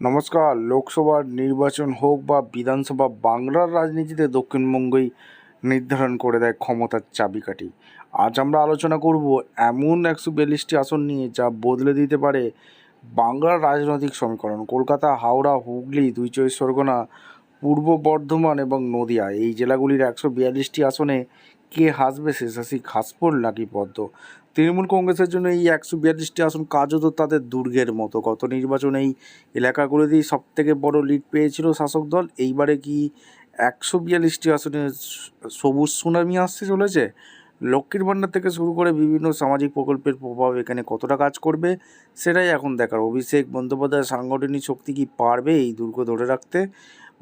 নমস্কার। লোকসভার নির্বাচন হোক বা বিধানসভা, বাংলার রাজনীতিতে দক্ষিণবঙ্গই নির্ধারণ করে দেয় ক্ষমতার চাবিকাঠি। আজ আমরা আলোচনা করব এমন 142টি আসন নিয়ে যা বদলে দিতে পারে বাংলার রাজনৈতিক সমীকরণ। কলকাতা, হাওড়া, হুগলি, 2 চব্বিশ পরগনা, পূর্ব বর্ধমান এবং নদিয়া, এই জেলাগুলির 142টি আসনে কে হাসবে শেষাশি ঘাসফুল নাকি পদ্ম? তৃণমূল কংগ্রেসের জন্য এই 142টি আসন কার্যত তাদের দুর্গের মতো। গত নির্বাচনে এই এলাকাগুলিতেই সবথেকে বড় লিড পেয়েছিল শাসক দল। এইবারে কি 142টি আসনে সবুজ সুনামি আসতে চলেছে? লক্ষ্মীর ভাণ্ডার থেকে শুরু করে বিভিন্ন সামাজিক প্রকল্পের প্রভাব এখানে কতটা কাজ করবে সেটাই এখন দেখার। অভিষেক বন্দ্যোপাধ্যায়ের সাংগঠনিক শক্তি কি পারবে এই দুর্গ ধরে রাখতে?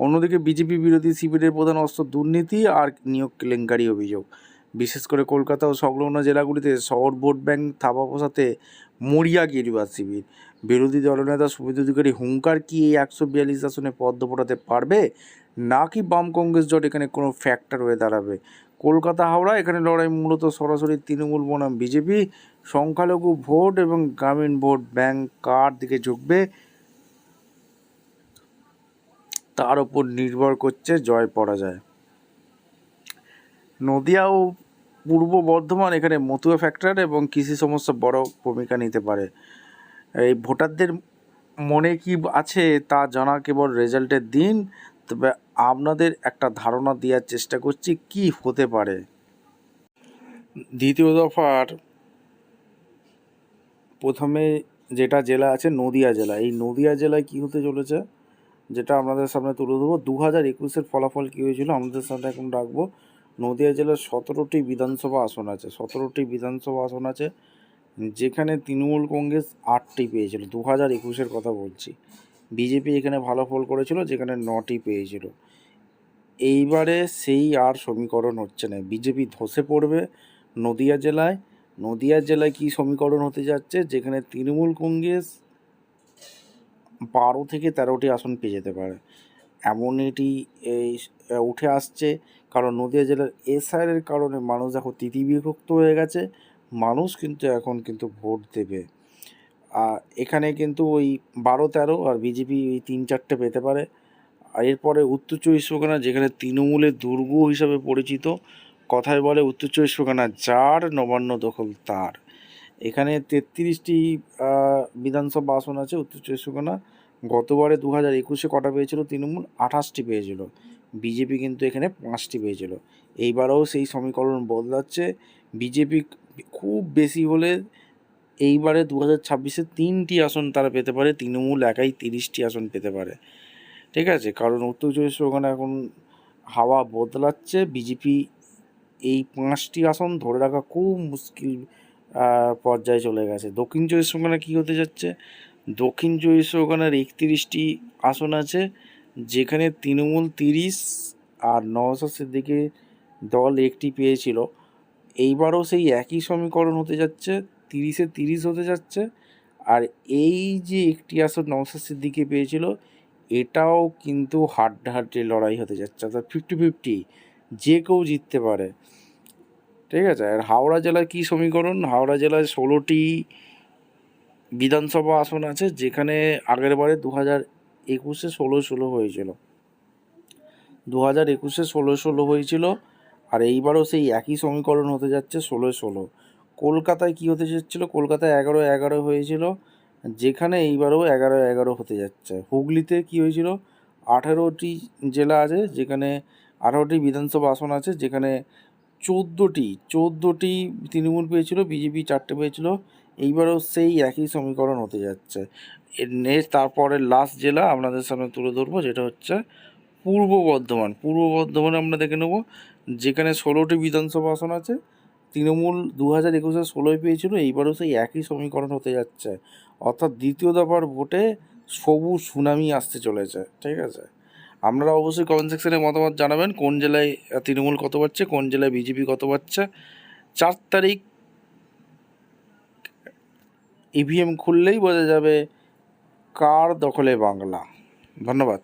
অন্যদিকে বিজেপি বিরোধী শিবিরের প্রধান অস্ত্র দুর্নীতি আর নিয়োগ কেলেঙ্কারি অভিযোগ। বিশেষ করে কলকাতা ও সংলগ্ন জেলাগুলিতে শহর ভোট ব্যাংক থাবা বসাতে মরিয়া গেরুয়া শিবির। বিরোধী দলনেতা শুভেন্দু অধিকারী হুঙ্কার, কি এই 142 আসনে পদ্ম ফোটাতে পারবে, নাকি বাম কংগ্রেস জোট এখানে কোনো ফ্যাক্টর হয়ে দাঁড়াবে? কলকাতা, হাওড়া, এখানে লড়াই মূলত সরাসরি তৃণমূল বনাম বিজেপি। সংখ্যালঘু ভোট এবং গ্রামীণ ভোট ব্যাংক কার দিকে ঝুঁকবে তার উপর নির্ভর করছে জয় পরাজয়। নদিয়া ও পূর্ব বর্ধমান, এখানে মতুয়া ফ্যাক্টর এবং কৃষি সমস্যা বড় ভূমিকা নিতে পারে। এই ভোটারদের মনে কি আছে তা জানা কেবল রেজাল্টের দিন। তবে আপনাদের একটা ধারণা দেওয়ার চেষ্টা করছি কি হতে পারে। দ্বিতীয় দফার প্রথমে যেটা জেলা আছে নদিয়া জেলা। এই নদিয়া জেলায় কি হতে চলেছে যেটা আপনাদের সামনে তুলে ধরবো। 2021-এর ফলাফল কী হয়েছিল আমাদের সামনে এখন রাখবো। নদিয়া জেলার 17টি বিধানসভা আসন আছে। 17টি বিধানসভা আসন আছে, যেখানে তৃণমূল কংগ্রেস 8টি পেয়েছিল। 2021-এর কথা বলছি। বিজেপি এখানে ভালো ফল করেছিল, যেখানে 9টি পেয়েছিল। এইবারে সেই আর সমীকরণ হচ্ছে না। বিজেপি ধসে পড়বে নদিয়া জেলায়। নদিয়া জেলায় কী সমীকরণ হতে যাচ্ছে, যেখানে তৃণমূল কংগ্রেস 12 থেকে 13টি আসন পেয়ে যেতে পারে, এমন এটি উঠে আসছে। কারণ নদিয়া জেলার এসআইয়ের কারণে মানুষ এখন তিতিবিভক্ত হয়ে গেছে। মানুষ কিন্তু এখন কিন্তু ভোট দেবে। এখানে কিন্তু ওই 12-13 আর বিজেপি ওই 3-4টে পেতে পারে। আর এরপরে উত্তর চব্বিশ পরগনা, যেখানে তৃণমূলের দুর্গ হিসাবে পরিচিত। কথায় বলে উত্তর চব্বিশ পরগনা যার, নবান্ন দখল তার। এখানে 33টি বিধানসভা আসন আছে উত্তর চব্বিশ পরগনা। গতবারে 2021-এ কটা পেয়েছিল তৃণমূল? 28টি পেয়েছিল। বিজেপি কিন্তু এখানে 5টি পেয়েছিল। এইবারেও সেই সমীকরণ বদলাচ্ছে। বিজেপি খুব বেশি হলে এইবারে 2026-এ 3টি আসন তারা পেতে পারে, তৃণমূল একাই 30টি আসন পেতে পারে। ঠিক আছে, কারণ উত্তর চব্বিশ পরগনা এখন হাওয়া বদলাচ্ছে। বিজেপি এই 5টি আসন ধরে রাখা খুব মুশকিল পর্যায়ে চলে গেছে। দক্ষিণ চব্বিশ পরগনা কী হতে যাচ্ছে? দক্ষিণ চব্বিশ পরগনার 31টি আসন আছে, যেখানে তৃণমূল 30 আর নওশাদ সিদ্দিকী দল 1টি পেয়েছিল। এইবারও সেই একই সমীকরণ হতে যাচ্ছে, 30-এ 30 হতে যাচ্ছে। আর এই যে একটি আসন নওশাদ সিদ্দিকী পেয়েছিল, এটাও কিন্তু হাড্ডাহাড্ডি লড়াই হতে যাচ্ছে, অর্থাৎ 50-50, যে কেউ জিততে পারে। ঠিক আছে। আর হাওড়া জেলার কী সমীকরণ? হাওড়া জেলায় 16টি বিধানসভা আসন আছে, যেখানে আগের বারে 2021-এ 16-16 হয়েছিল। 2021-এ 16-16 হয়েছিল, আর এইবারও সেই একই সমীকরণ হতে যাচ্ছে 16-16। কলকাতায় কী হতে যাচ্ছিল? কলকাতায় 11-11 হয়েছিল, যেখানে এইবারও 11-11 হতে যাচ্ছে। হুগলিতে কী হয়েছিল? 18টি জেলা আছে, যেখানে 18টি বিধানসভা আসন আছে, যেখানে 14টি তৃণমূল পেয়েছিল, বিজেপি 4টে পেয়েছিল। এইবারও সেই একই সমীকরণ হতে যাচ্ছে। এর নেক্সট তারপরে লাস্ট জেলা আপনাদের সামনে তুলে ধরবো, যেটা হচ্ছে পূর্ব বর্ধমান। পূর্ব বর্ধমানে আমরা দেখে নেব, যেখানে 16টি বিধানসভা আসন আছে। তৃণমূল 2021-এ 16 পেয়েছিল, এইবারও সেই একই সমীকরণ হতে যাচ্ছে। অর্থাৎ দ্বিতীয় দফার ভোটে সবুজ সুনামি আসতে চলেছে। ঠিক আছে, আপনারা অবশ্যই কমেন্ট সেকশনে মতামত জানাবেন কোন জেলায় তৃণমূল কত পাচ্ছে, কোন জেলায় বিজেপি কত পাচ্ছে। 4 তারিখ ইভিএম খুললেই বোঝা যাবে কার দখলে বাংলা। ধন্যবাদ।